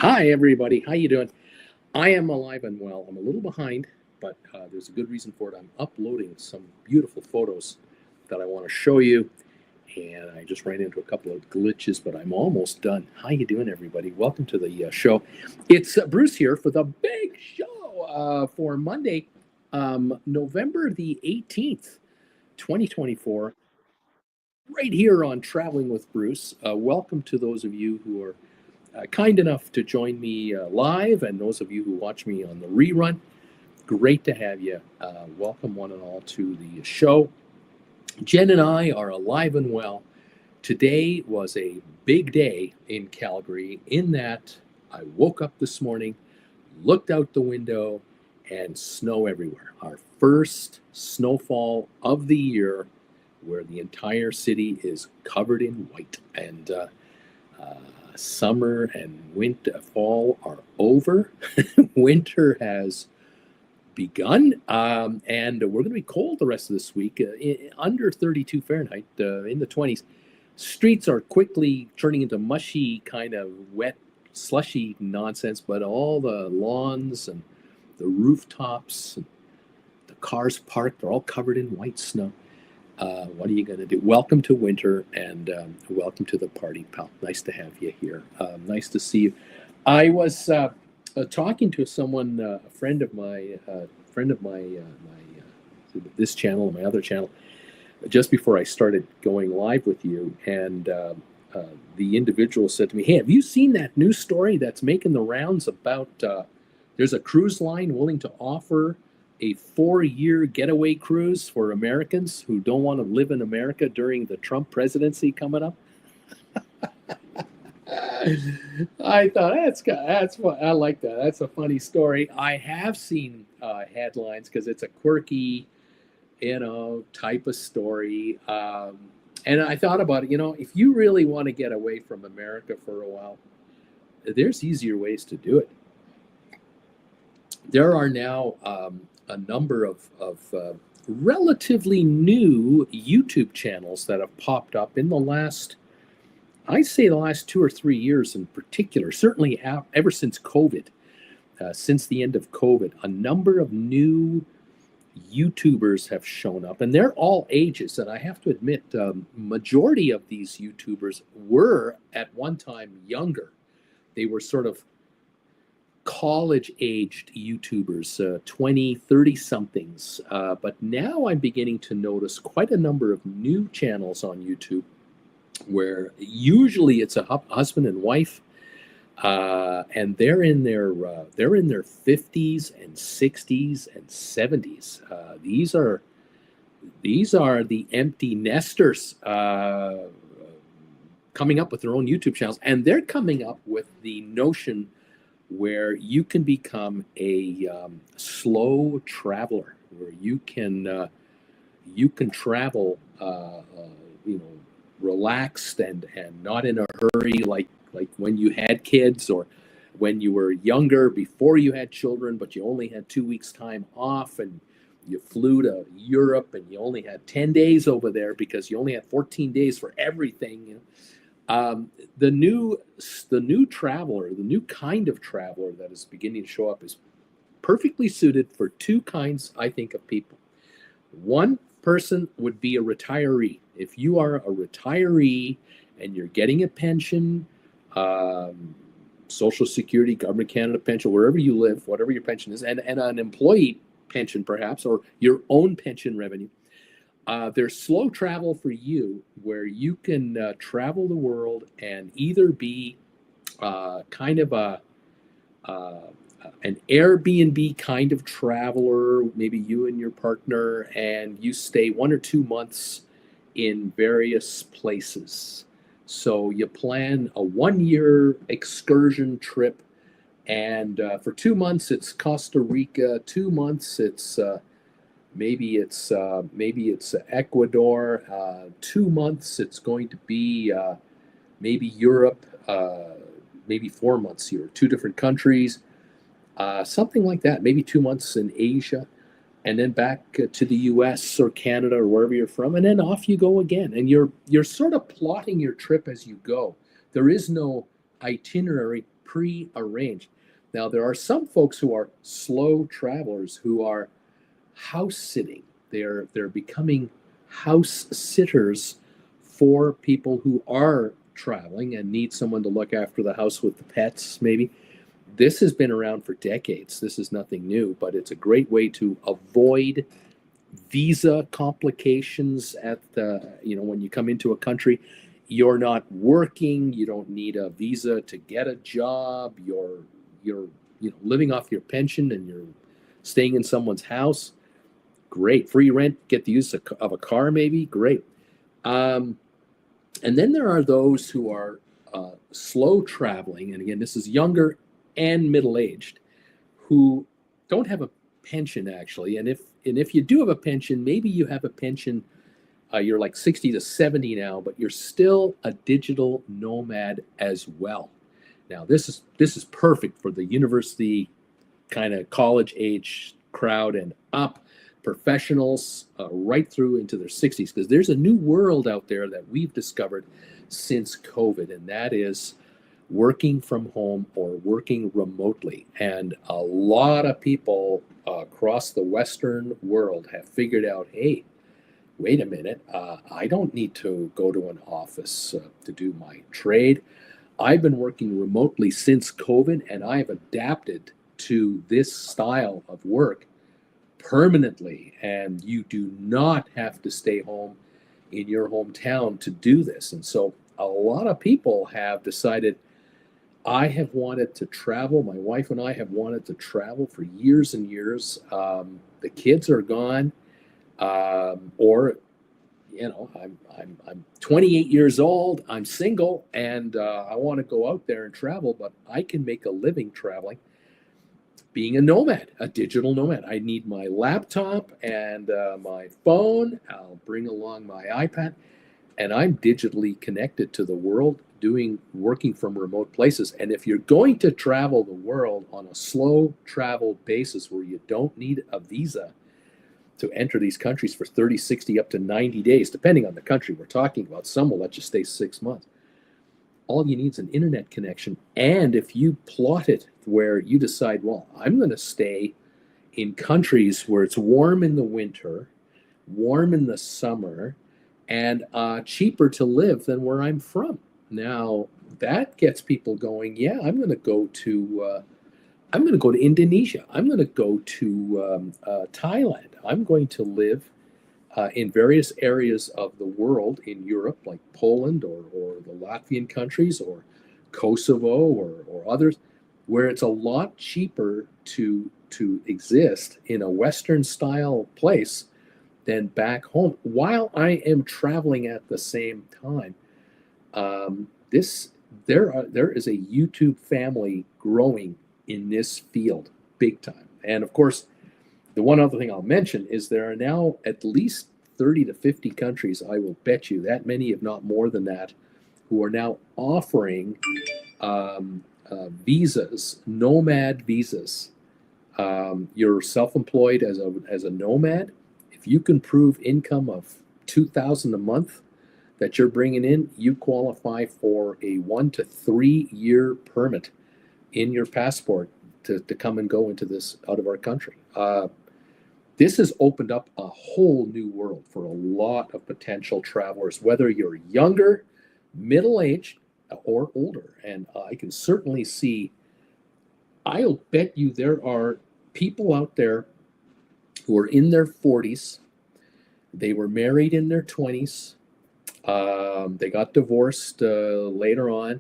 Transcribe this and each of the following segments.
Hi, everybody. How you doing? I am alive and well. I'm a little behind, but there's a good reason for it. I'm uploading some beautiful photos that I want to show you, and I just ran into a couple of glitches, but I'm almost done. How you doing, everybody? Welcome to the show. It's Bruce here for the big show for Monday, November the 18th, 2024, right here on Traveling with Bruce. Welcome to those of you who are kind enough to join me live, and those of you who watch me on the rerun, great to have you. Welcome, one and all, to the show. Jen and I are alive and well. Today was a big day in Calgary, in that I woke up this morning, looked out the window, and snow everywhere. Our first snowfall of the year, where the entire city is covered in white. And summer and winter, fall are over. Winter has begun, and we're going to be cold the rest of this week, under 32 Fahrenheit, in the 20s. Streets are quickly turning into mushy, kind of wet, slushy nonsense, but all the lawns and the rooftops and the cars parked are all covered in white snow. What are you going to do? Welcome to winter, and welcome to the party, pal. Nice to have you here. Nice to see you. I was talking to someone, a friend of my this channel, my other channel, just before I started going live with you, and the individual said to me, "Hey, have you seen that news story that's making the rounds about there's a cruise line willing to offer a 4-year getaway cruise for Americans who don't want to live in America during the Trump presidency coming up?" I thought that's what I like. That's a funny story. I have seen headlines because it's a quirky, type of story. And I thought about it. If you really want to get away from America for a while, there's easier ways to do it. There are now a number of relatively new YouTube channels that have popped up in the last, I'd say the last 2 or 3 years in particular, certainly ever since COVID, since the end of COVID. A number of new YouTubers have shown up, and they're all ages. And I have to admit, majority of these YouTubers were at one time younger. They were sort of college-aged YouTubers, 20, 30-somethings. But now I'm beginning to notice quite a number of new channels on YouTube where usually it's a husband and wife, and they're in their 50s and 60s and 70s. These are the empty nesters coming up with their own YouTube channels, and they're coming up with the notion where you can become a slow traveler, where you can travel, relaxed and not in a hurry, like when you had kids, or when you were younger before you had children, but you only had 2 weeks time off, and you flew to Europe and you only had 10 days over there because you only had 14 days for everything. The new traveler, the new kind of traveler that is beginning to show up, is perfectly suited for two kinds, I think, of people. One person would be a retiree. If you are a retiree and you're getting a pension, Social Security, Government of Canada pension, wherever you live, whatever your pension is, and an employee pension perhaps, or your own pension revenue, there's slow travel for you, where you can travel the world and either be kind of an Airbnb kind of traveler, maybe you and your partner, and you stay 1 or 2 months in various places. So you plan a 1-year excursion trip, and for 2 months it's Costa Rica, 2 months it's maybe it's Ecuador, 2 months it's going to be maybe Europe, maybe 4 months here, 2 different countries, something like that. Maybe 2 months in Asia, and then back to the US or Canada or wherever you're from, and then off you go again. And you're sort of plotting your trip as you go. There is no itinerary pre-arranged. Now, there are some folks who are slow travelers who are house sitting. They're becoming house sitters for people who are traveling and need someone to look after the house with the pets, maybe. This has been around for decades. This is nothing new, but it's a great way to avoid visa complications at the, when you come into a country. You're not working, you don't need a visa to get a job, you're living off your pension and you're staying in someone's house. Great. Free rent, get the use of a car, maybe. Great. And then there are those who are slow traveling, and again, this is younger and middle-aged, who don't have a pension actually. And if you do have a pension, maybe you have a pension, you're like 60 to 70 now, but you're still a digital nomad as well. Now, this is perfect for the university kind of college age crowd and up, professionals right through into their 60s, because there's a new world out there that we've discovered since COVID, and that is working from home or working remotely. And a lot of people across the Western world have figured out, hey, wait a minute, I don't need to go to an office to do my trade. I've been working remotely since COVID, and I've adapted to this style of work permanently. And you do not have to stay home in your hometown to do this. And so a lot of people have decided, I have wanted to travel. My wife and I have wanted to travel for years and years. The kids are gone, or I'm 28 years old. I'm single, and I want to go out there and travel. But I can make a living traveling, being a nomad, a digital nomad. I need my laptop and my phone. I'll bring along my iPad, and I'm digitally connected to the world, working from remote places. And if you're going to travel the world on a slow travel basis where you don't need a visa to enter these countries for 30, 60, up to 90 days, depending on the country we're talking about. Some will let you stay 6 months. All you need is an internet connection. And if you plot it where you decide, well, I'm going to stay in countries where it's warm in the winter, warm in the summer, and cheaper to live than where I'm from. Now, that gets people going, yeah, I'm going to go to Indonesia. I'm going to go to Thailand. I'm going to live in various areas of the world in Europe, like Poland or the Latvian countries or Kosovo or others, where it's a lot cheaper to exist in a Western style place than back home, while I am traveling at the same time. There is a YouTube family growing in this field big time. And of course, the one other thing I'll mention is there are now at least 30 to 50 countries, I will bet you that many, if not more than that, who are now offering visas, nomad visas. You're self-employed as a nomad. If you can prove income of $2,000 a month that you're bringing in, you qualify for a 1 to 3 year permit in your passport to come and go into this out of our country. This has opened up a whole new world for a lot of potential travelers, whether you're younger, middle-aged, or older. And I can certainly see, I'll bet you there are people out there who are in their 40s. They were married in their 20s. They got divorced later on.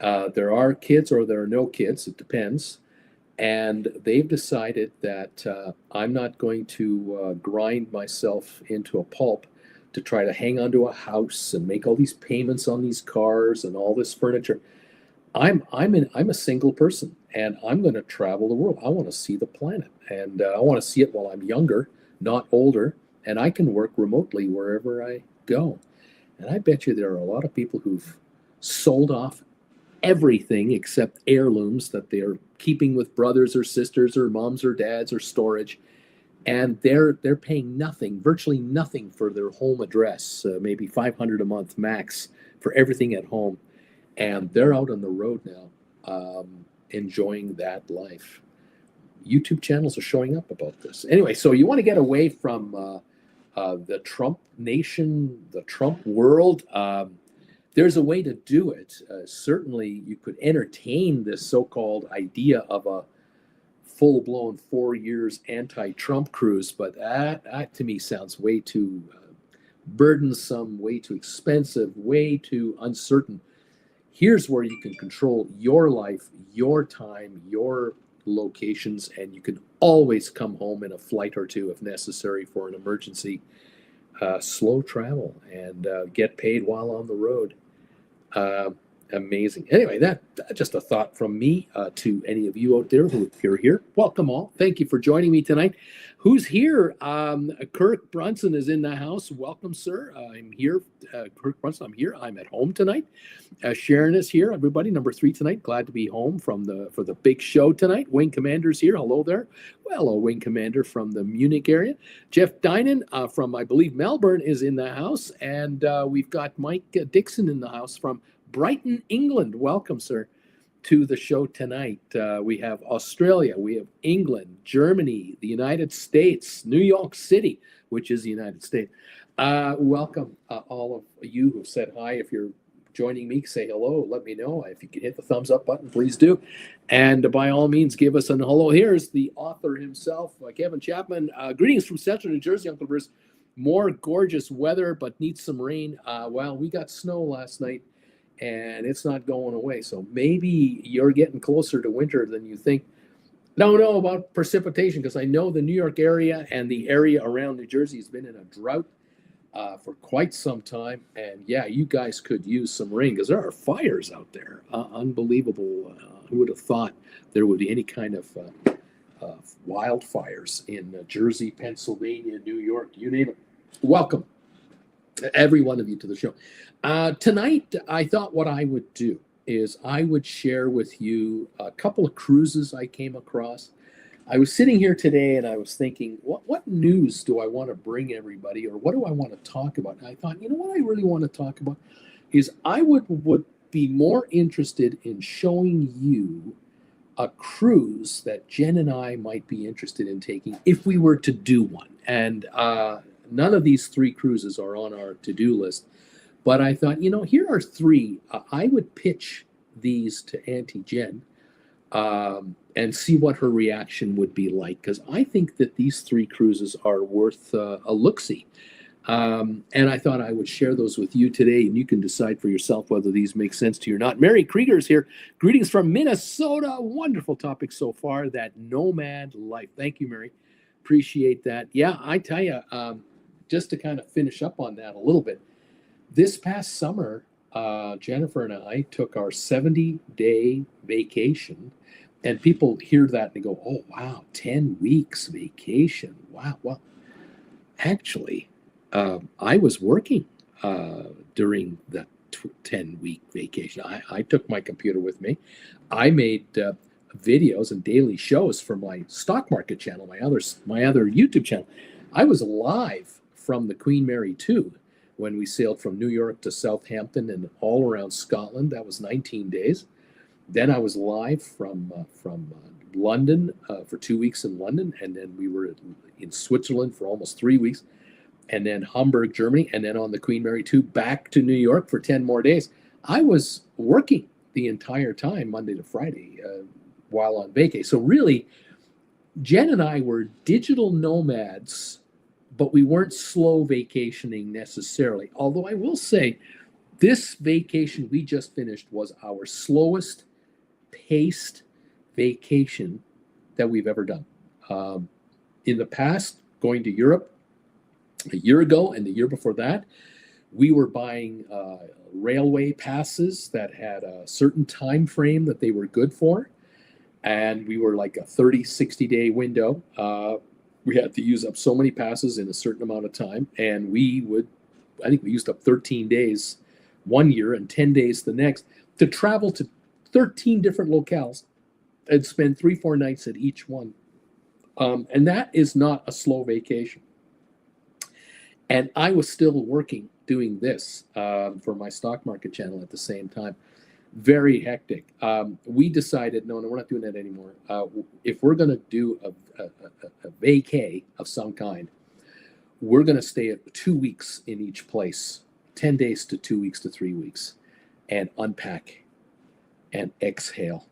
There are kids or there are no kids, it depends. And they've decided that I'm not going to grind myself into a pulp to try to hang onto a house and make all these payments on these cars and all this furniture. I'm a single person, and I'm going to travel the world. I want to see the planet, and I want to see it while I'm younger, not older, and I can work remotely wherever I go. And I bet you there are a lot of people who've sold off everything except heirlooms that they're keeping with brothers or sisters or moms or dads or storage, and they're paying nothing, virtually nothing, for their home address, maybe $500 a month max for everything at home, and they're out on the road now enjoying that life. YouTube channels are showing up about this. Anyway, so you want to get away from the Trump nation, the Trump world. There's a way to do it. Certainly, you could entertain this so-called idea of a full-blown 4 years anti-Trump cruise, but that to me sounds way too burdensome, way too expensive, way too uncertain. Here's where you can control your life, your time, your locations, and you can always come home in a flight or two if necessary for an emergency. Slow travel and get paid while on the road. Amazing. Anyway, that just a thought from me to any of you out there who are here. Welcome all. Thank you for joining me tonight. Who's here? Kirk Brunson is in the house. Welcome, sir. I'm here. Kirk Brunson, I'm here. I'm at home tonight. Sharon is here. Everybody, number 3 tonight. Glad to be home for the big show tonight. Wing Commander's here. Hello there. Well, hello, Wing Commander from the Munich area. Jeff Dinan from, I believe, Melbourne is in the house. And we've got Mike Dixon in the house from Brighton, England. Welcome, sir, to the show tonight. We have Australia, we have England, Germany, the United States, New York City, which is the United States. Welcome, all of you who said hi. If you're joining me, say hello. Let me know. If you can hit the thumbs up button, please do. And by all means, give us a hello. Here's the author himself, Kevin Chapman. Greetings from Central New Jersey, Uncle Bruce. More gorgeous weather, but needs some rain. Well, we got snow last night, and it's not going away. So maybe you're getting closer to winter than you think. Don't know about precipitation because I know the New York area and the area around New Jersey has been in a drought for quite some time. And yeah, you guys could use some rain because there are fires out there. Unbelievable. Who would have thought there would be any kind of wildfires in Jersey, Pennsylvania, New York, you name it. Welcome, every one of you, to the show. Tonight, I thought what I would do is I would share with you a couple of cruises I came across. I was sitting here today and I was thinking, what news do I want to bring everybody, or what do I want to talk about? And I thought, you know what I really want to talk about is I would be more interested in showing you a cruise that Jen and I might be interested in taking if we were to do one. And none of these 3 cruises are on our to-do list. But I thought, here are 3. I would pitch these to Auntie Jen and see what her reaction would be like, because I think that these 3 cruises are worth a look-see. And I thought I would share those with you today, and you can decide for yourself whether these make sense to you or not. Mary Krieger is here. Greetings from Minnesota. Wonderful topic so far, that nomad life. Thank you, Mary. Appreciate that. Yeah, I tell you, just to kind of finish up on that a little bit, this past summer, Jennifer and I took our 70-day vacation, and people hear that and they go, oh, wow, 10 weeks vacation. Wow. Well, actually, I was working during the 10-week vacation. I took my computer with me. I made videos and daily shows for my stock market channel, my other YouTube channel. I was live from the Queen Mary 2 when we sailed from New York to Southampton and all around Scotland. That was 19 days. Then I was live from London for 2 weeks in London, and then we were in Switzerland for almost 3 weeks, and then Hamburg, Germany, and then on the Queen Mary 2 back to New York for 10 more days. I was working the entire time, Monday to Friday, while on vacay. So really, Jen and I were digital nomads, but we weren't slow vacationing necessarily. Although I will say, this vacation we just finished was our slowest paced vacation that we've ever done. In the past, going to Europe a year ago and the year before that, we were buying railway passes that had a certain time frame that they were good for. And we were like a 30, 60-day window. We had to use up so many passes in a certain amount of time. And I think we used up 13 days one year and 10 days the next to travel to 13 different locales and spend 3-4 nights at each one. And that is not a slow vacation. And I was still working doing this for my stock market channel at the same time. Very hectic. We decided, no, we're not doing that anymore. If we're going to do a vacay of some kind, we're going to stay at 2 weeks in each place, 10 days to 2 weeks to 3 weeks, and unpack and exhale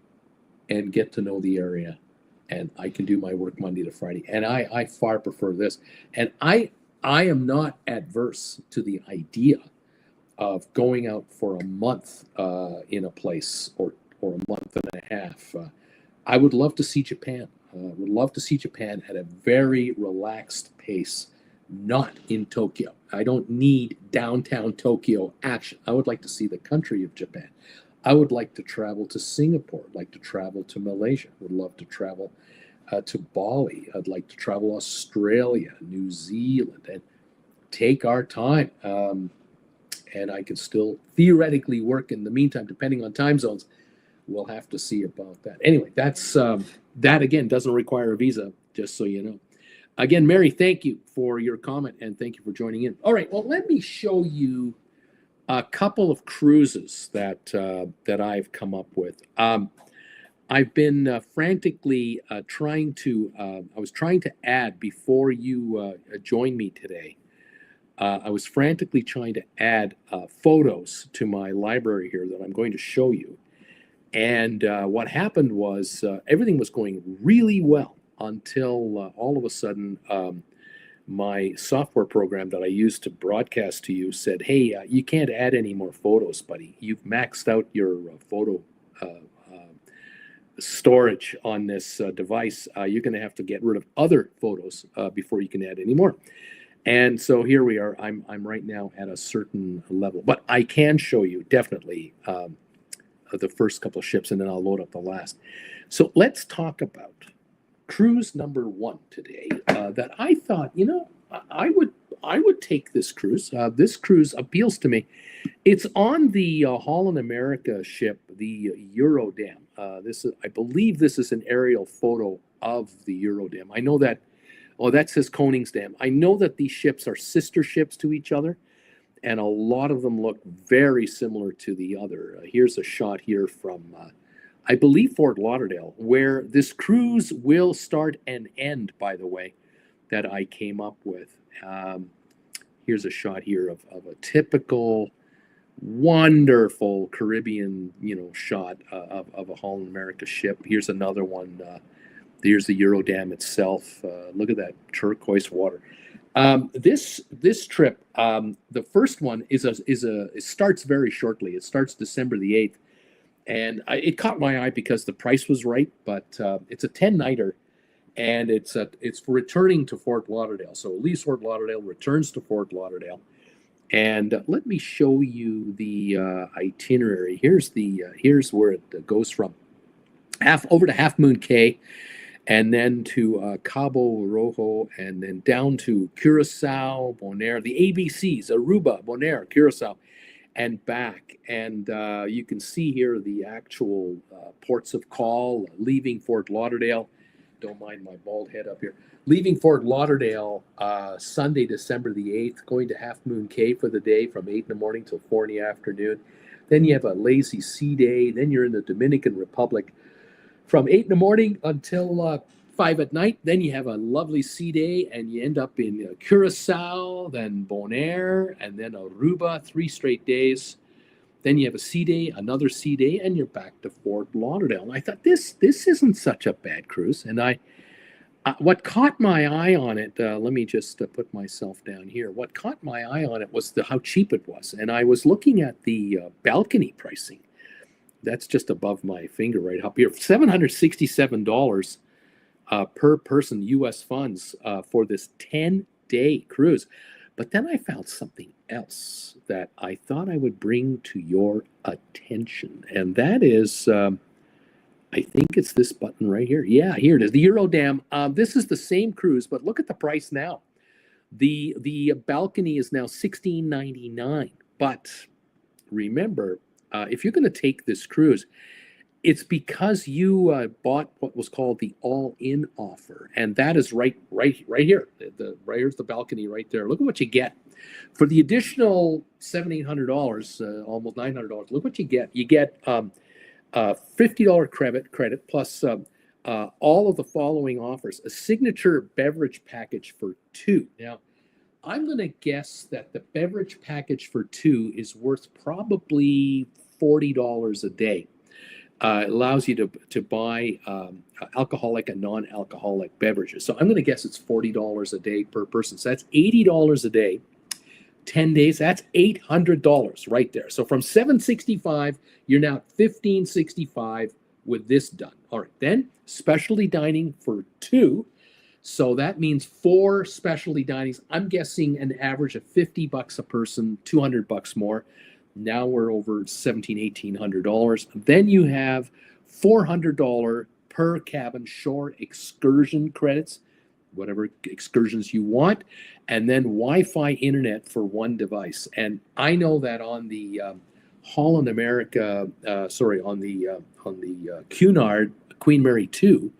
and get to know the area. And I can do my work Monday to Friday. And I far prefer this. And I am not adverse to the idea of going out for a month in a place, or a month and a half. I would love to see Japan. Would love to see Japan at a very relaxed pace, not in Tokyo. I don't need downtown Tokyo action. I would like to see the country of Japan. I would like to travel to Singapore. I'd like to travel to Malaysia. Would love to travel to Bali. I'd like to travel Australia, New Zealand, and take our time. And I can still theoretically work in the meantime, depending on time zones. We'll have to see about that. Anyway, that's that again doesn't require a visa, just so you know. Again, Mary, thank you for your comment and thank you for joining in. All right, well, let me show you a couple of cruises that I've come up with. I've been frantically trying to. I was trying to add before you joined me today. I was frantically trying to add photos to my library here that I'm going to show you. And what happened was everything was going really well until all of a sudden my software program that I used to broadcast to you said, hey, you can't add any more photos, buddy. You've maxed out your photo storage on this device. You're going to have to get rid of other photos before you can add any more. And so here we are. I'm right now at a certain level, but I can show you definitely the first couple of ships, and then I'll load up the last. So let's talk about cruise number one today. That I thought, I would take this cruise. This cruise appeals to me. It's on the Holland America ship, the Eurodam. I believe this is an aerial photo of the Eurodam. I know that. Oh, that says Koningsdam. I know that these ships are sister ships to each other, and a lot of them look very similar to the other. Here's a shot here from, I believe, Fort Lauderdale, where this cruise will start and end, by the way, that I came up with. Here's a shot here of a typical, wonderful Caribbean, shot of a Holland America ship. Here's another one. Here's the Eurodam itself. Look at that turquoise water. This trip, the first one it starts very shortly. It starts December the 8th, and it caught my eye because the price was right. But it's a 10-nighter, and it's for returning to Fort Lauderdale. So it leaves Fort Lauderdale, returns to Fort Lauderdale, and let me show you the itinerary. Here's where it goes from over to Half Moon Cay, and then to Cabo Rojo, and then down to Curacao, Bonaire, the ABCs, Aruba, Bonaire, Curacao, and back. And you can see here the actual ports of call, leaving Fort Lauderdale. Don't mind my bald head up here. Leaving Fort Lauderdale Sunday, December the 8th, going to Half Moon Cay for the day from 8 in the morning till 4 in the afternoon. Then you have a lazy sea day. Then you're in the Dominican Republic from 8 in the morning until 5 at night. Then you have a lovely sea day, and you end up in Curacao, then Bonaire, and then Aruba, 3 straight days. Then you have a sea day, another sea day, and you're back to Fort Lauderdale. And I thought, this isn't such a bad cruise. And what caught my eye on it, let me just put myself down here. What caught my eye on it was how cheap it was. And I was looking at the balcony pricing. That's just above my finger right up here. $767 per person, U.S. funds, for this 10-day cruise. But then I found something else that I thought I would bring to your attention. And that is, I think it's this button right here. Yeah, here it is, the Eurodam. This is the same cruise, but look at the price now. The balcony is now $16.99. But remember, if you're going to take this cruise, It's because you bought what was called the all-in offer, and that is right here. Right here's the balcony right there. Look at what you get for the additional $700-800, almost $900. Look what you get. You get $50 credit plus all of the following offers: a signature beverage package for two. Now, I'm going to guess that the beverage package for two is worth probably $40 a day. It allows you to buy alcoholic and non-alcoholic beverages. So I'm going to guess it's $40 a day per person. So that's $80 a day, 10 days. That's $800 right there. So from $765, you're now $1,565 with this done. All right, then specialty dining for two. So that means 4 specialty dinings. I'm guessing an average of $50 a person, $200 more. Now we're over $1,700-1,800. Then you have $400 per cabin shore excursion credits, whatever excursions you want, and then Wi-Fi internet for one device. And I know that on the Holland America, on the Cunard Queen Mary 2,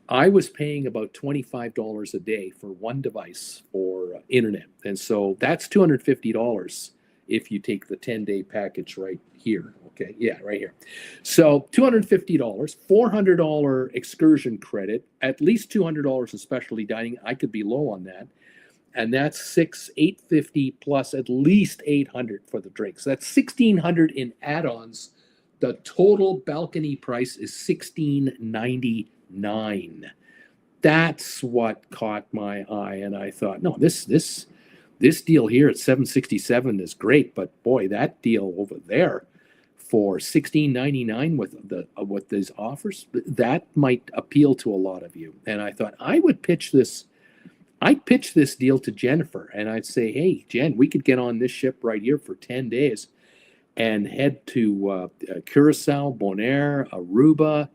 I was paying about $25 a day for one device for internet, and so that's $250 if you take the 10-day package right here. Okay, yeah, right here. So $250, $400 excursion credit, at least $200 in specialty dining. I could be low on that. And that's $850 plus at least $800 for the drinks. That's $1,600 in add-ons. The total balcony price is $1,699. That's what caught my eye, and I thought, no, this deal here at $767 is great, but boy, that deal over there for $1,699 with these offers, that might appeal to a lot of you. And I thought I'd pitch this deal to Jennifer, and I'd say, hey, Jen, we could get on this ship right here for 10 days and head to Curacao, Bonaire, Aruba,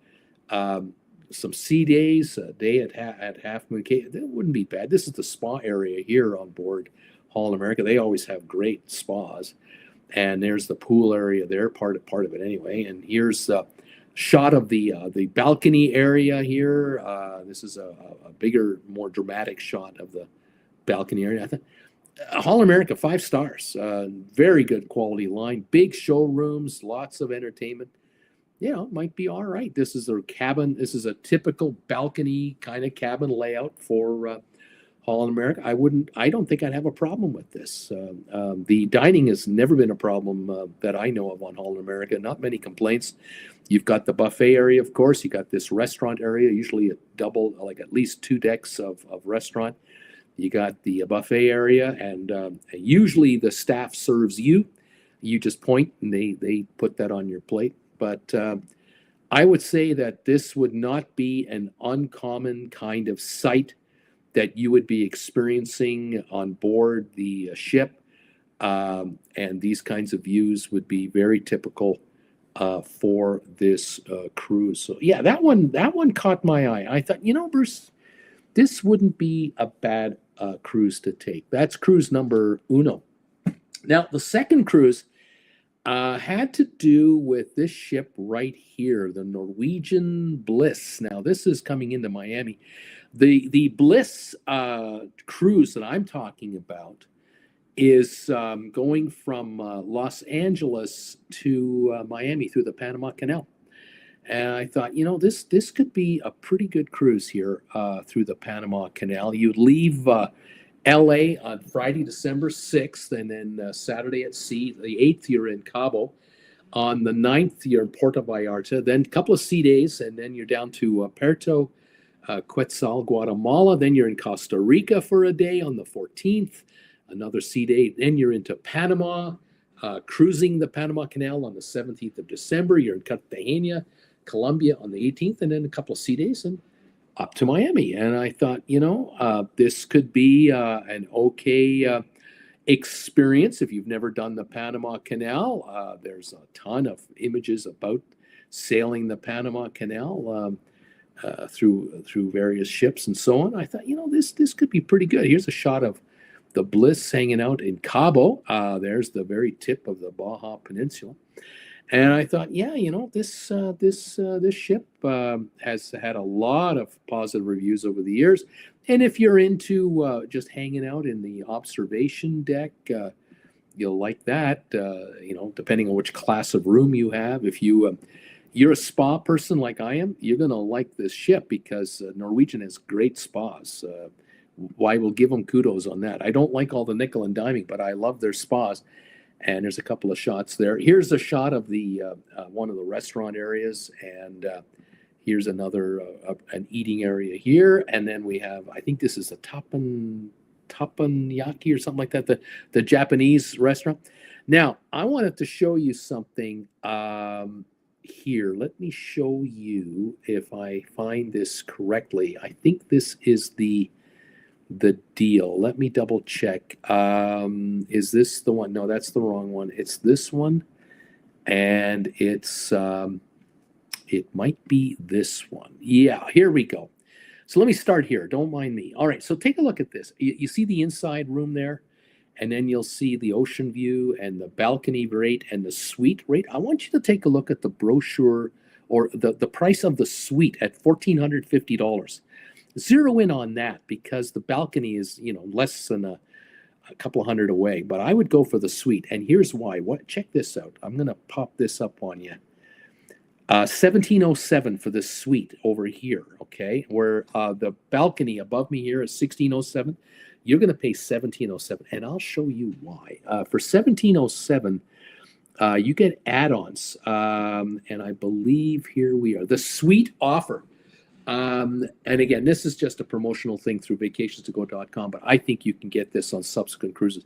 some sea days, a day at Half Moon Cay. That wouldn't be bad. This is the spa area here on board Holland America. They always have great spas, and there's the pool area there, part of it anyway. And here's a shot of the balcony area here. This is a bigger, more dramatic shot of the balcony area. I think Holland America, 5 stars, very good quality line, big showrooms, lots of entertainment. It might be all right. This is a cabin. This is a typical balcony kind of cabin layout for Holland America. I don't think I'd have a problem with this. The dining has never been a problem that I know of on Holland America. Not many complaints. You've got the buffet area, of course. You got this restaurant area, usually a double, like at least 2 decks of restaurant. You got the buffet area, and usually the staff serves you. You just point, and they put that on your plate. But I would say that this would not be an uncommon kind of sight that you would be experiencing on board the ship. And these kinds of views would be very typical for this cruise. So yeah, that one caught my eye. I thought, Bruce, this wouldn't be a bad cruise to take. That's cruise number uno. Now, the second cruise had to do with this ship right here, the Norwegian Bliss. Now, this is coming into Miami. The Bliss cruise that I'm talking about is going from Los Angeles to Miami through the Panama Canal. And I thought, this could be a pretty good cruise here through the Panama Canal. You leave LA on Friday, December 6th, and then Saturday at sea. The 8th, you're in Cabo. On the 9th, you're in Puerto Vallarta. Then a couple of sea days, and then you're down to Puerto Quetzal, Guatemala. Then you're in Costa Rica for a day on the 14th, another sea day. Then you're into Panama, cruising the Panama Canal on the 17th of December. You're in Cartagena, Colombia on the 18th, and then a couple of sea days, and up to Miami. And I thought, this could be an okay experience if you've never done the Panama Canal. There's a ton of images about sailing the Panama Canal through various ships and so on. I thought, this could be pretty good. Here's a shot of the Bliss hanging out in Cabo. There's the very tip of the Baja Peninsula. And I thought, yeah, this ship has had a lot of positive reviews over the years. And if you're into just hanging out in the observation deck, you'll like that. Depending on which class of room you have. If you're a spa person like I am, you're gonna like this ship because Norwegian has great spas. I will give them kudos on that. I don't like all the nickel and diming, but I love their spas. And there's a couple of shots there. Here's a shot of the one of the restaurant areas, and here's another an eating area here. And then we have, I think this is a Tappanyaki or something like that, the Japanese restaurant. Now, I wanted to show you something here. Let me show you if I find this correctly. I think this is the deal. Let me double check. Is this the one? No, that's the wrong one. It's this one, and it's it might be this one. Yeah, here we go. So let me start here. Don't mind me. All right, so take a look at this. You see the inside room there, and then you'll see the ocean view and the balcony rate and the suite rate. I want you to take a look at the brochure or the price of the suite at $1,450. Zero in on that because the balcony is, less than a couple of hundred away. But I would go for the suite, and here's why. Check this out. I'm gonna pop this up on you. 1707 for this suite over here. Okay, where the balcony above me here is 1607. You're gonna pay 1707, and I'll show you why. For 1707. You get add-ons, and I believe here we are. The suite offer. And again, this is just a promotional thing through vacationstogo.com, but I think you can get this on subsequent cruises.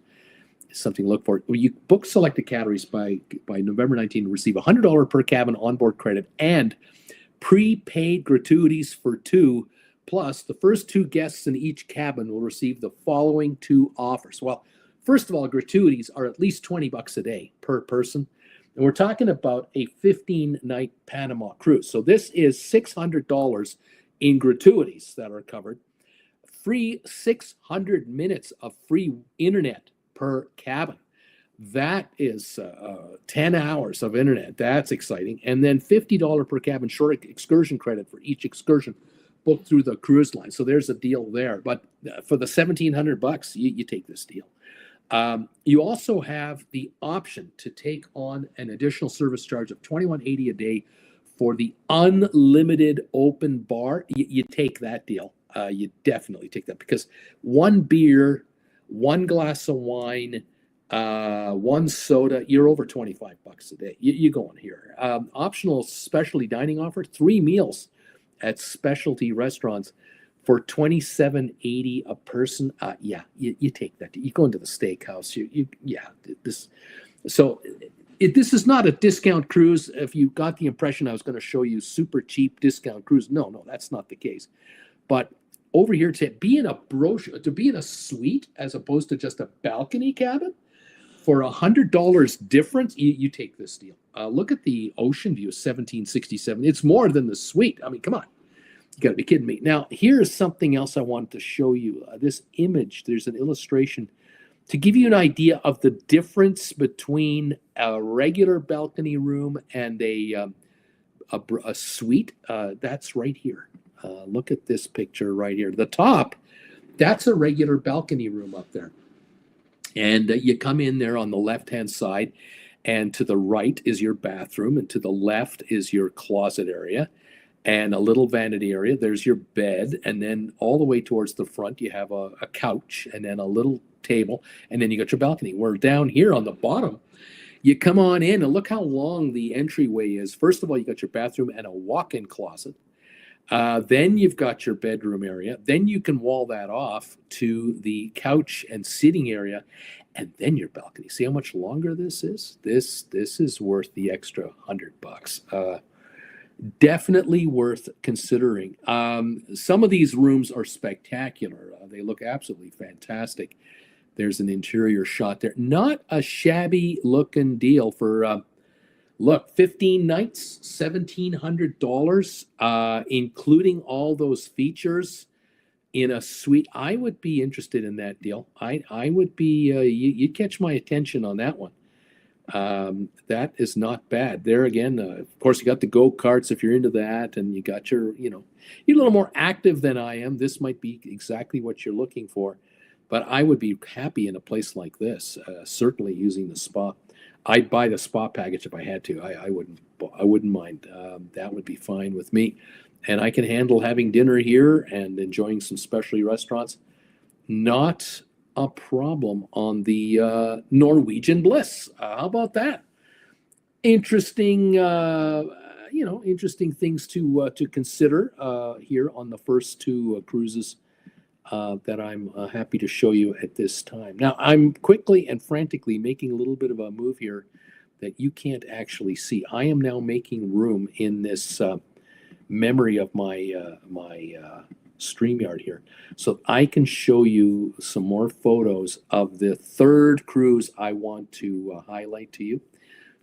It's something to look for. You book selected categories by November 19 to receive $100 per cabin onboard credit and prepaid gratuities for two. Plus, the first two guests in each cabin will receive the following two offers. Well, first of all, gratuities are at least $20 a day per person. And we're talking about a 15-night Panama cruise. So this is $600 in gratuities that are covered. Free 600 minutes of free internet per cabin. That is 10 hours of internet. That's exciting. And then $50 per cabin short excursion credit for each excursion booked through the cruise line. So there's a deal there. But for the $1,700, you take this deal. You also have the option to take on an additional service charge of $21.80 a day for the unlimited open bar. You take that deal. You definitely take that because one beer, one glass of wine, one soda, you're over $25 a day. You're going here. Optional specialty dining offer, 3 meals at specialty restaurants for $27.80 a person. You take that. You go into the steakhouse. This is not a discount cruise. If you got the impression I was going to show you super cheap discount cruise, no, that's not the case. But over here to be in a suite as opposed to just a balcony cabin for $100 difference, you take this deal. Look at the ocean view, 1767. It's more than the suite. I mean, come on. You got to be kidding me. Now, here's something else I wanted to show you. This image, there's an illustration to give you an idea of the difference between a regular balcony room and a suite. That's right here. Look at this picture right here. The top, that's a regular balcony room up there. And you come in there on the left-hand side, and to the right is your bathroom, and to the left is your closet area. And a little vanity area. There's your bed, and then all the way towards the front, you have a couch, and then a little table, and then you got your balcony. We're down here on the bottom. You come on in, and look how long the entryway is. First of all, you got your bathroom and a walk-in closet. Then you've got your bedroom area. Then you can wall that off to the couch and sitting area, and then your balcony. See how much longer this is? This is worth the extra $100. Definitely worth considering. Some of these rooms are spectacular. They look absolutely fantastic. There's an interior shot there. Not a shabby looking deal for, 15 nights, $1,700, including all those features in a suite. I would be interested in that deal. I would be, you'd catch my attention on that one. That is not bad. There again, of course, you got the go-karts if you're into that, and you got your, you're a little more active than I am. This might be exactly what you're looking for, but I would be happy in a place like this. Certainly using the spa. I'd buy the spa package if I had to. I wouldn't mind. That would be fine with me, and I can handle having dinner here and enjoying some specialty restaurants. Not a problem on the Norwegian Bliss. How about that? Interesting, interesting things to consider here on the first two cruises that I'm happy to show you at this time. Now, I'm quickly and frantically making a little bit of a move here that you can't actually see. I am now making room in this memory of my StreamYard here, so I can show you some more photos of the third cruise I want to highlight to you.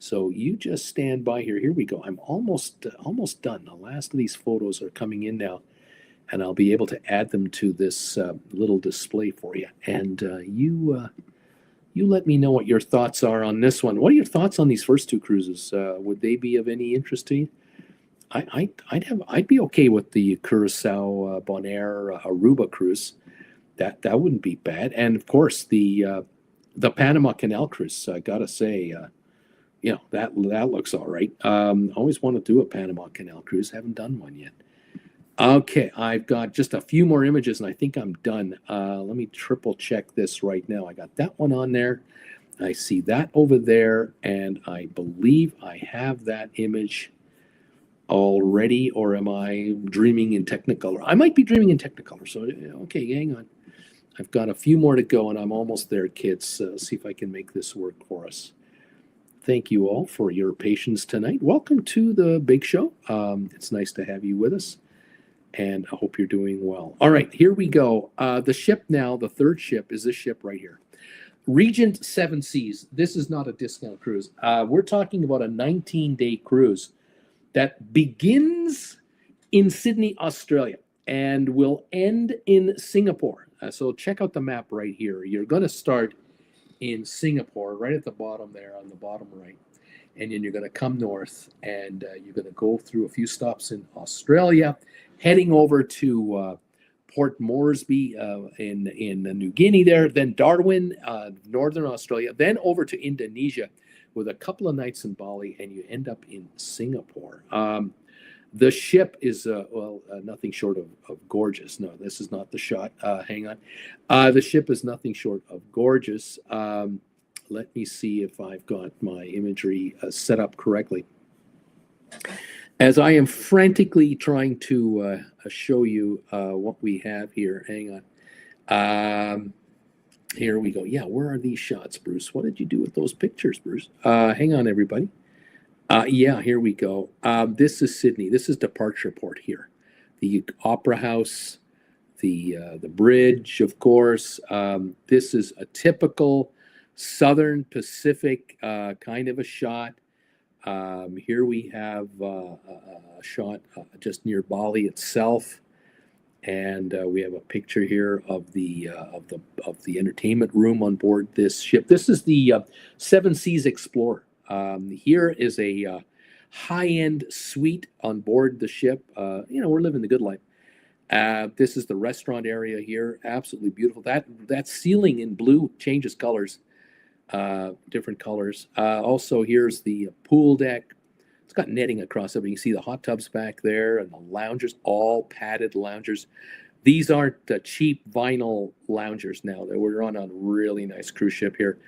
So you just stand by here. Here we go. I'm almost done. The last of these photos are coming in now, and I'll be able to add them to this little display for you. And you let me know what your thoughts are on this one. What are your thoughts on these first two cruises? Would they be of any interest to you? I'd be okay with the Curacao, Bonaire, Aruba cruise. That wouldn't be bad. And of course the Panama Canal cruise. I gotta say, that looks all right. Always want to do a Panama Canal cruise. Haven't done one yet. Okay, I've got just a few more images, and I think I'm done. Let me triple check this right now. I got that one on there. I see that over there, and I believe I have that image already, or am I dreaming in Technicolor? I might be dreaming in Technicolor, so okay, hang on. I've got a few more to go, and I'm almost there, kids. See if I can make this work for us. Thank you all for your patience tonight. Welcome to the big show. It's nice to have you with us, and I hope you're doing well. All right, here we go. The ship now, the third ship, is this ship right here. Regent Seven Seas. This is not a discount cruise. We're talking about a 19-day cruise that begins in Sydney, Australia, and will end in Singapore. So check out the map right here. You're going to start in Singapore, right at the bottom there, on the bottom right. And then you're going to come north, and you're going to go through a few stops in Australia, heading over to Port Moresby in New Guinea there, then Darwin, Northern Australia, then over to Indonesia with a couple of nights in Bali, and you end up in Singapore. The ship is, nothing short of gorgeous. No, this is not the shot. Hang on. The ship is nothing short of gorgeous. Let me see if I've got my imagery set up correctly. As I am frantically trying to show you what we have here. Hang on. Here we go. Yeah, where are these shots, Bruce? What did you do with those pictures, Bruce? Hang on, everybody. Yeah, here we go. This is Sydney. This is departure port here. The Opera House, the bridge, of course. This is a typical Southern Pacific kind of a shot. Here we have a shot just near Bali itself, and we have a picture here of the entertainment room on board this ship. This is the Seven Seas Explorer. Here is a high-end suite on board the ship. We're living the good life. This is the restaurant area here. Absolutely beautiful. That ceiling in blue changes colors, different colors. Also, here's the pool deck. It's got netting across it. You can see the hot tubs back there and the loungers, all padded loungers. These aren't cheap vinyl loungers now. We're on a really nice cruise ship here.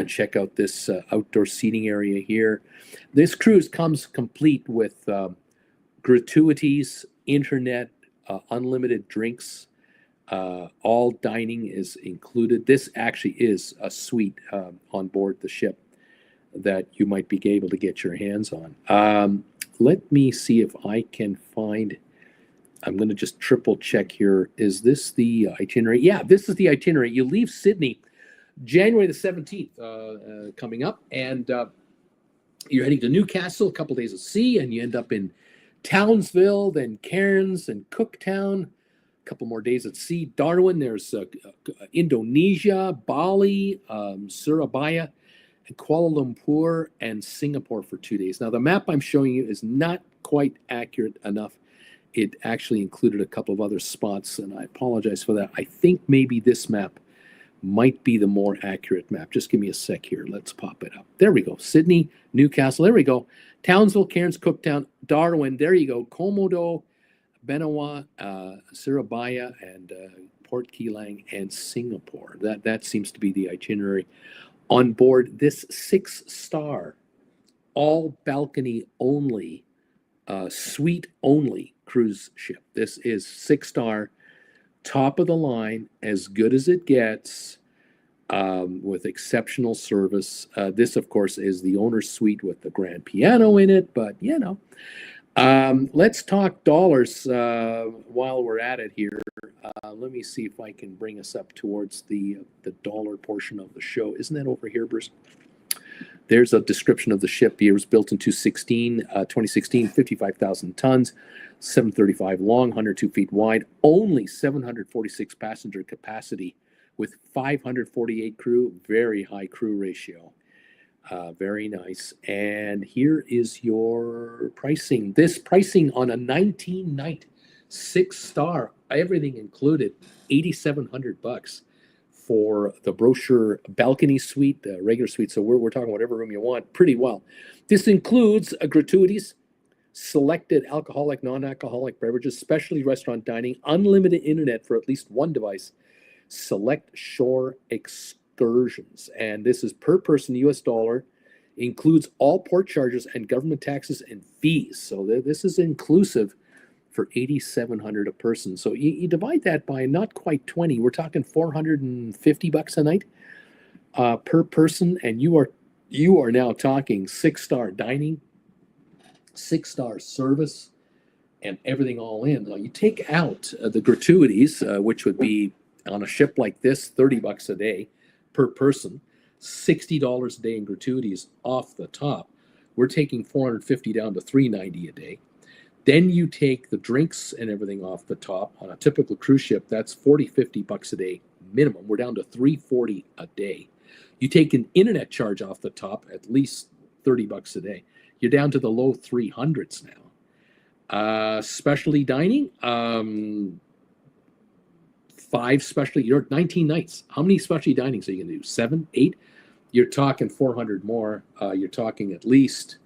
Check out this outdoor seating area here. This cruise comes complete with gratuities, internet, unlimited drinks. All dining is included. This actually is a suite on board the ship that you might be able to get your hands on. Let me see if I can find. I'm going to just triple check here. Is this the itinerary? Yeah, this is the itinerary. You leave Sydney January the 17th coming up, and you're heading to Newcastle, a couple days at sea, and you end up in Townsville, then Cairns and Cooktown, a couple more days at sea. Darwin, there's Indonesia, Bali, Surabaya, Kuala Lumpur and Singapore for 2 days. Now, the map I'm showing you is not quite accurate enough. It actually included a couple of other spots, and I apologize for that. I think maybe this map might be the more accurate map. Just give me a sec here. Let's pop it up. There we go. Sydney, Newcastle. There we go. Townsville, Cairns, Cooktown, Darwin. There you go. Komodo, Benawa, Surabaya, and Port Keelang, and Singapore. That seems to be the itinerary on board this 6-star, all balcony only, suite only cruise ship. This is 6-star, top of the line, as good as it gets, with exceptional service. This, of course, is the owner's suite with the grand piano in it, but you know. Let's talk dollars while we're at it here. Let me see if I can bring us up towards the dollar portion of the show. Isn't that over here, Bruce? There's a description of the ship. It was built in 2016, 55,000 tons, 735 long, 102 feet wide, only 746 passenger capacity with 548 crew, very high crew ratio. Very nice. And here is your pricing. This pricing on a 19-night 6-star, everything included, $8,700 for the brochure balcony suite, the regular suite. So we're talking whatever room you want, pretty well. This includes gratuities, selected alcoholic, non-alcoholic beverages, specialty restaurant dining, unlimited internet for at least one device, select shore excursions. And this is per person US dollar, includes all port charges and government taxes and fees. So this is inclusive for $8,700 a person. So you divide that by not quite 20. We're talking $450 a night per person, and you are now talking 6-star dining, 6-star service, and everything all in. Now you take out the gratuities, which would be on a ship like this, $30 a day per person, $60 a day in gratuities off the top. We're taking $450 down to $390 a day. Then you take the drinks and everything off the top. On a typical cruise ship, that's $40-50 a day minimum. We're down to $340 a day. You take an internet charge off the top, at least $30 a day. You're down to the low 300s now. Specialty dining, 5 specialty. You're 19 nights. How many specialty dinings are you going to do? 7, 8? You're talking 400 more. You're talking at least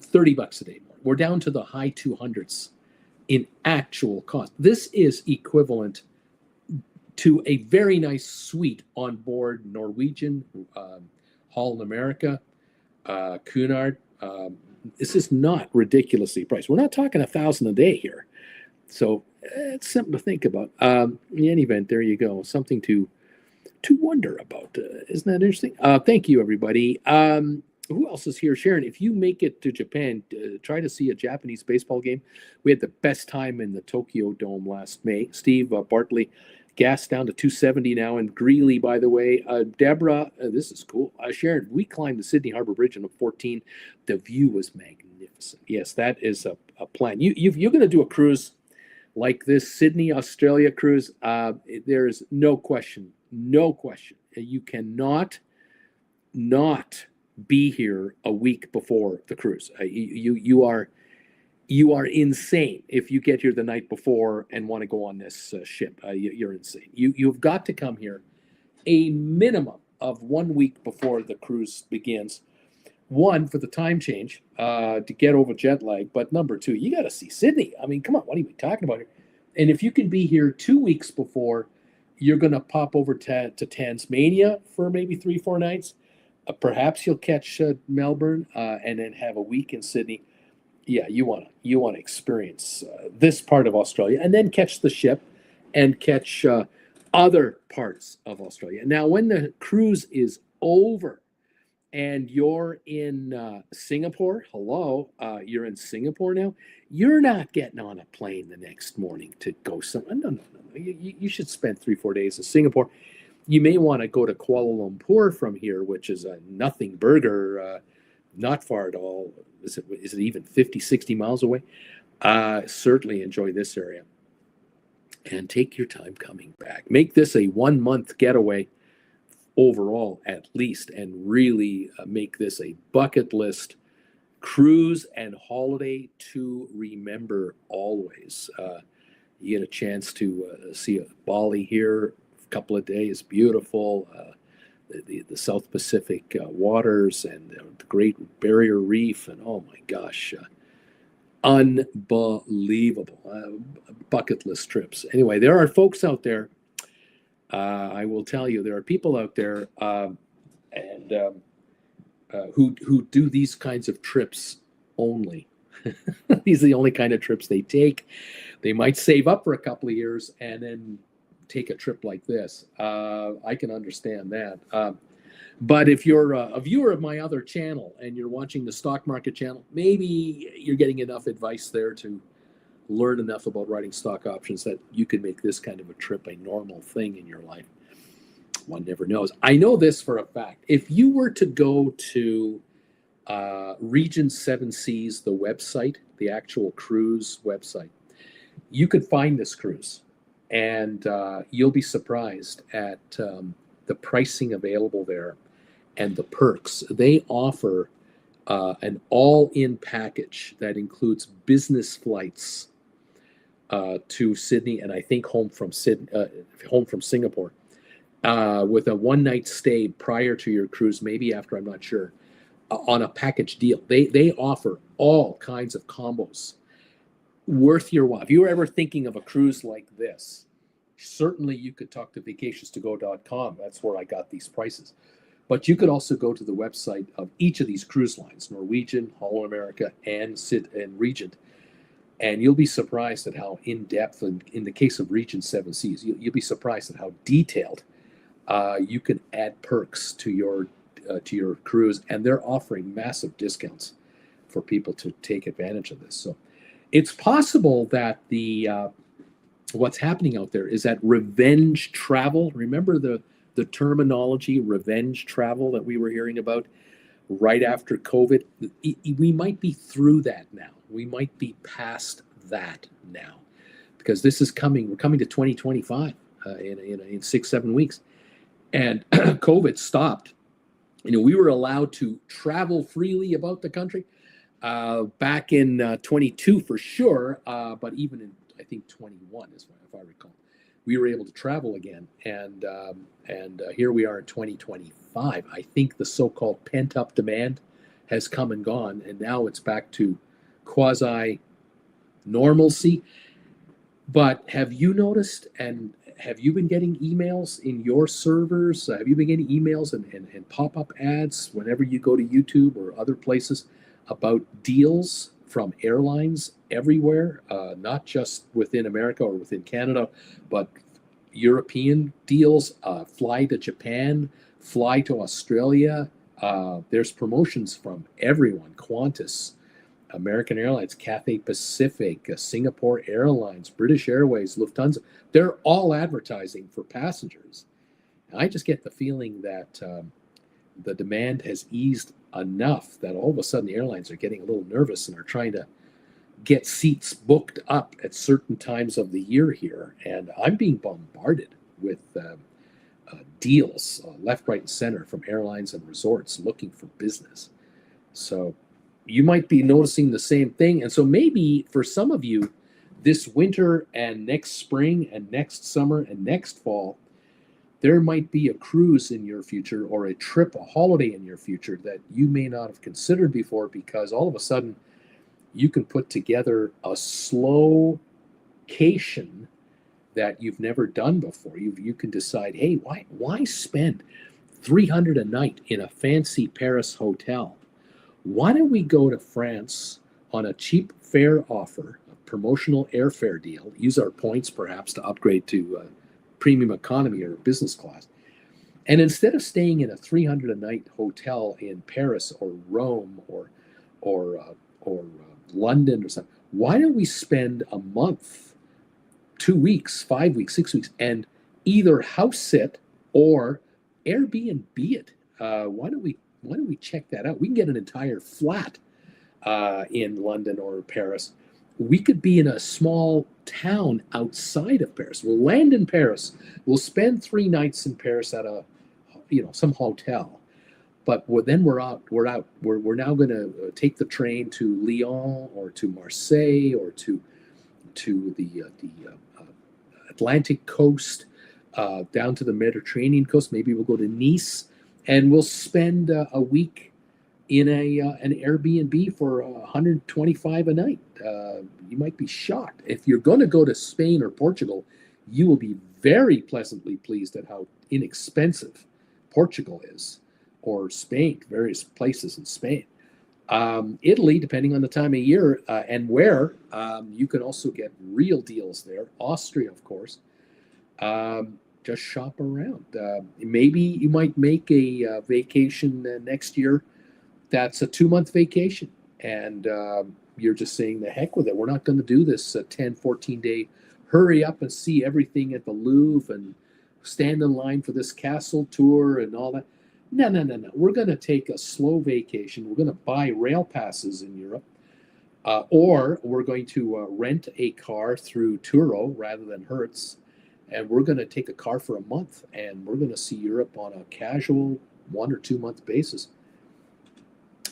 $30 a day more. We're down to the high 200s in actual cost. This is equivalent to a very nice suite on board Norwegian, Holland America, Cunard. This is not ridiculously priced. We're not talking $1,000 a day here. So it's something to think about. In any event, there you go. Something to wonder about. Isn't that interesting? Thank you, everybody. Who else is here? Sharon, if you make it to Japan, try to see a Japanese baseball game. We had the best time in the Tokyo Dome last May. Steve Bartley, gas down to 270 now in Greeley, by the way. Deborah, this is cool. Sharon, we climbed the Sydney Harbor Bridge in 2014. The view was magnificent. Yes, that is a plan. You're going to do a cruise like this Sydney, Australia cruise. There is no question. You cannot not be here a week before the cruise. You are insane if you get here the night before and want to go on this ship. You're insane. You've got to come here a minimum of 1 week before the cruise begins. 1, for the time change, to get over jet lag, but number 2, you got to see Sydney. I mean, come on, what are you talking about here? And if you can be here 2 weeks before, you're going to pop over to Tasmania for maybe 3-4 nights. Perhaps you'll catch Melbourne and then have a week in Sydney. Yeah, you want to experience this part of Australia, and then catch the ship and catch other parts of Australia. Now, when the cruise is over and you're in Singapore, you're in Singapore now. You're not getting on a plane the next morning to go somewhere. No. You should spend 3-4 days in Singapore. You may want to go to Kuala Lumpur from here, which is a nothing burger, not far at all. Is it even 50, 60 miles away? Certainly enjoy this area. And take your time coming back. Make this a 1-month getaway. overall, at least, and really make this a bucket list cruise and holiday to remember always. You get a chance to see Bali here, a couple of days, beautiful. The South Pacific waters and the Great Barrier Reef, and oh my gosh, unbelievable bucket list trips. Anyway, there are folks out there. I will tell you, there are people out there who do these kinds of trips only. These are the only kind of trips they take. They might save up for a couple of years and then take a trip like this. I can understand that. But if you're a viewer of my other channel and you're watching the stock market channel, maybe you're getting enough advice there to learn enough about writing stock options that you can make this kind of a trip a normal thing in your life. One never knows. I know this for a fact. If you were to go to Regent Seven Seas, the website, the actual cruise website, you could find this cruise. And you'll be surprised at the pricing available there and the perks. They offer an all-in package that includes business flights to Sydney, and I think home from Singapore, with a one-night stay prior to your cruise, maybe after, I'm not sure, on a package deal. They offer all kinds of combos worth your while. If you were ever thinking of a cruise like this, certainly you could talk to vacationstogo.com. That's where I got these prices. But you could also go to the website of each of these cruise lines, Norwegian, Holland America, and Regent, and you'll be surprised at how in-depth, and in the case of Regent Seven Seas, you'll be surprised at how detailed you can add perks to your cruise, and they're offering massive discounts for people to take advantage of this. So it's possible that what's happening out there is that revenge travel. Remember the terminology revenge travel that we were hearing about right after COVID? We might be through that now. We might be past that now, because this is coming. We're coming to 2025 in 6-7 weeks, and COVID stopped. We were allowed to travel freely about the country back in 22 for sure, but even in, I think, 21, if I recall, we were able to travel again, and here we are in 2025. I think the so-called pent-up demand has come and gone, and now it's back to quasi-normalcy. But have you noticed, and have you been getting emails in your servers? Have you been getting emails and pop-up ads whenever you go to YouTube or other places about deals from airlines everywhere, not just within America or within Canada, but European deals, fly to Japan, fly to Australia. There's promotions from everyone, Qantas, American Airlines, Cathay Pacific, Singapore Airlines, British Airways, Lufthansa. They're all advertising for passengers. And I just get the feeling that the demand has eased enough that all of a sudden the airlines are getting a little nervous and are trying to get seats booked up at certain times of the year here. And I'm being bombarded with deals left, right, and center from airlines and resorts looking for business. So you might be noticing the same thing. And so maybe for some of you, this winter and next spring and next summer and next fall, there might be a cruise in your future or a trip, a holiday in your future that you may not have considered before, because all of a sudden you can put together a slow-cation that you've never done before. You can decide, hey, why spend $300 a night in a fancy Paris hotel? Why don't we go to France on a cheap fare offer, a promotional airfare deal, use our points perhaps to upgrade to premium economy or business class. And instead of staying in a $300 a night hotel in Paris or Rome or London or something, why don't we spend a month, 2 weeks, 5 weeks, 6 weeks, and either house sit or Airbnb it? Why don't we check that out? We can get an entire flat in London or Paris. We could be in a small town outside of Paris. We'll land in Paris. We'll spend 3 nights in Paris at a some hotel. But then we're out. We're now going to take the train to Lyon or to Marseille or to the Atlantic coast, down to the Mediterranean coast. Maybe we'll go to Nice, and we'll spend a week in an Airbnb for $125 a night. You might be shocked. If you're going to go to Spain or Portugal, you will be very pleasantly pleased at how inexpensive Portugal is, or Spain, various places in Spain. Italy, depending on the time of year and where, you can also get real deals there. Austria, of course. Just shop around. Maybe you might make a vacation next year that's a 2-month vacation, and you're just saying the heck with it. We're not going to do this 10, 14-day hurry up and see everything at the Louvre and stand in line for this castle tour and all that. No. We're going to take a slow vacation. We're going to buy rail passes in Europe, or we're going to rent a car through Turo rather than Hertz, and we're going to take a car for a month, and we're going to see Europe on a casual 1 or 2 month basis.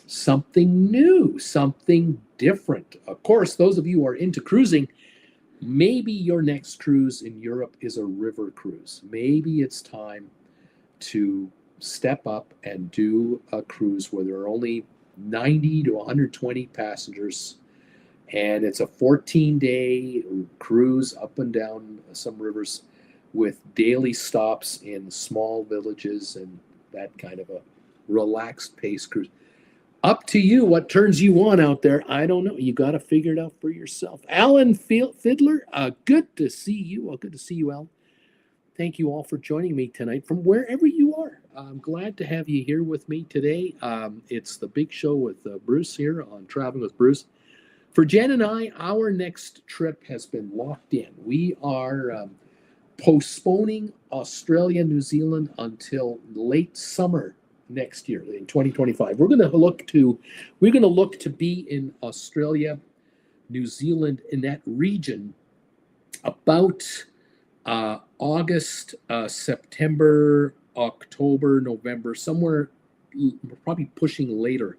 Something new, something different. Of course, those of you who are into cruising, maybe your next cruise in Europe is a river cruise. Maybe it's time to step up and do a cruise where there are only 90 to 120 passengers, and it's a 14-day cruise up and down some rivers with daily stops in small villages and that kind of a relaxed pace cruise. Up to you what turns you on out there. I don't know. You got to figure it out for yourself. Alan Fiddler, good to see you. Well, good to see you, Alan. Thank you all for joining me tonight from wherever you are. I'm glad to have you here with me today. It's the big show with Bruce here on Traveling with Bruce. For Jen and I, our next trip has been locked in. We are postponing Australia, New Zealand until late summer next year in 2025. We're going to look to be in Australia, New Zealand, in that region about August, September, October, November, somewhere probably pushing later.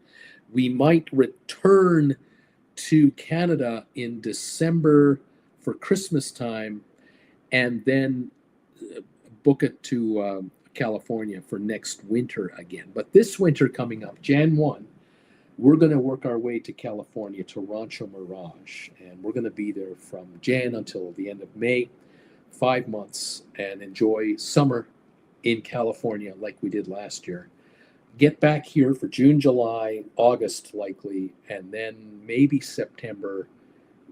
We might return to Canada in December for Christmas time, and then book it to California for next winter again. But this winter coming up, Jan 1, we're going to work our way to California, to Rancho Mirage, and we're going to be there from Jan until the end of May, 5 months, and enjoy summer in California like we did last year. Get back here for June, July, August likely, and then maybe September,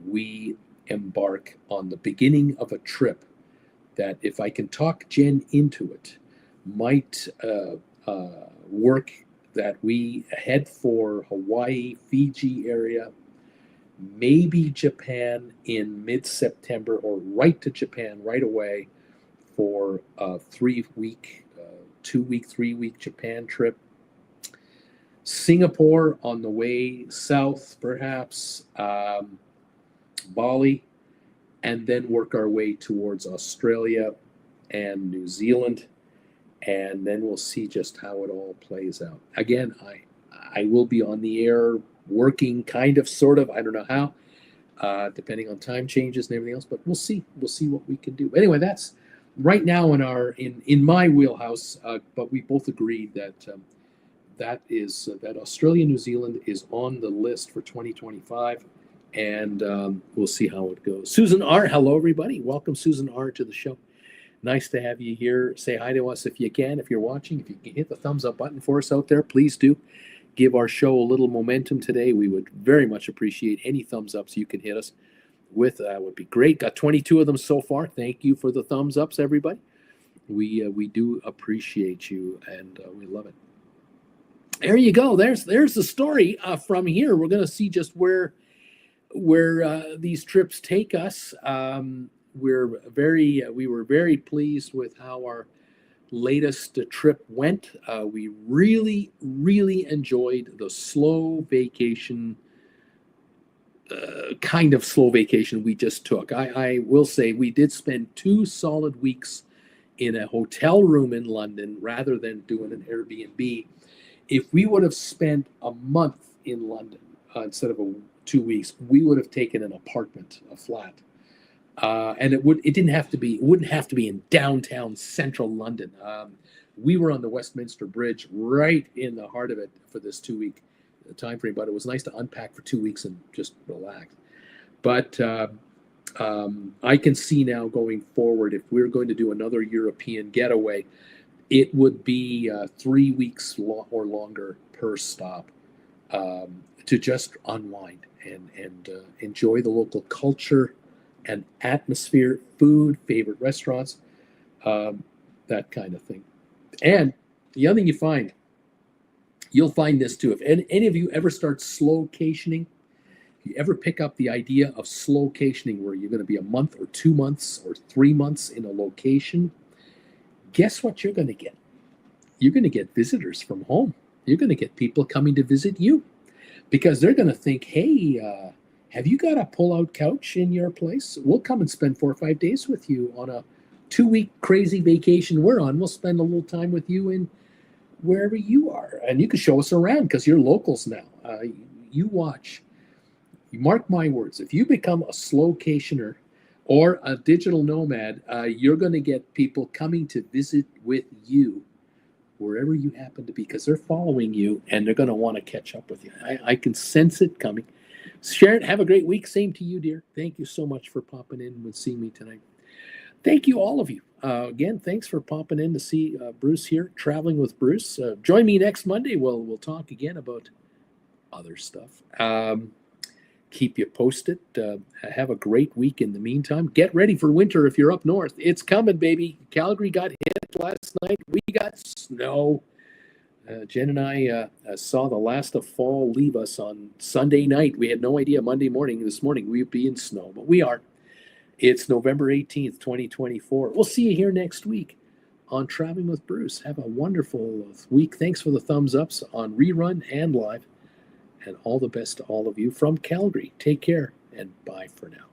we embark on the beginning of a trip that, if I can talk Jen into it, might work, that we head for Hawaii, Fiji area, maybe Japan in mid-September, or right to Japan right away for a 3-week, 3-week Japan trip. Singapore on the way south, perhaps, Bali, and then work our way towards Australia and New Zealand, and then we'll see just how it all plays out. Again, I will be on the air working, kind of, sort of, I don't know how, depending on time changes and everything else, but we'll see what we can do. Anyway, that's right now in my wheelhouse, but we both agreed that that Australia, New Zealand is on the list for 2025, and we'll see how it goes. Susan R., hello everybody. Welcome, Susan R., to the show. Nice to have you here. Say hi to us if you can, if you're watching. If you can hit the thumbs up button for us out there, please do. Give our show a little momentum today. We would very much appreciate any thumbs ups you can hit us with. That would be great. Got 22 of them so far. Thank you for the thumbs ups, everybody. We do appreciate you, and we love it. There you go. There's the story from here. We're going to see just where these trips take us. We were very pleased with how our latest trip went. We really enjoyed the slow vacation, kind of slow vacation we just took. I will say we did spend 2 solid weeks in a hotel room in London rather than doing an Airbnb. If we would have spent a month in London instead of 2 weeks, we would have taken an apartment, a flat. And it wouldn't have to be in downtown central London. We were on the Westminster Bridge, right in the heart of it for this 2 week time frame. But it was nice to unpack for 2 weeks and just relax. But I can see now going forward, if we're going to do another European getaway, it would be 3 weeks or longer per stop to just unwind and enjoy the local culture and atmosphere, food, favorite restaurants, that kind of thing. And the other thing you'll find this too. If any of you ever start slow-cationing, if you ever pick up the idea of slow-cationing where you're going to be a month or 2 months or 3 months in a location, guess what you're going to get? You're going to get visitors from home. You're going to get people coming to visit you because they're going to think, hey, have you got a pull-out couch in your place? We'll come and spend 4 or 5 days with you on a 2-week crazy vacation we're on. We'll spend a little time with you in wherever you are. And you can show us around because you're locals now. You watch. You mark my words. If you become a slow-cationer or a digital nomad, you're going to get people coming to visit with you wherever you happen to be because they're following you and they're going to want to catch up with you. I can sense it coming. Sharon, have a great week. Same to you, dear. Thank you so much for popping in and seeing me tonight. Thank you, all of you. Again, thanks for popping in to see Bruce here, Traveling with Bruce. Join me next Monday. We'll talk again about other stuff. Keep you posted. Have a great week in the meantime. Get ready for winter if you're up north. It's coming, baby. Calgary got hit last night. We got snow. Jen and I saw the last of fall leave us on Sunday night. We had no idea this morning we'd be in snow, but we are. It's November 18th, 2024. We'll see you here next week on Traveling with Bruce. Have a wonderful week. Thanks for the thumbs ups on rerun and live. And all the best to all of you from Calgary. Take care and bye for now.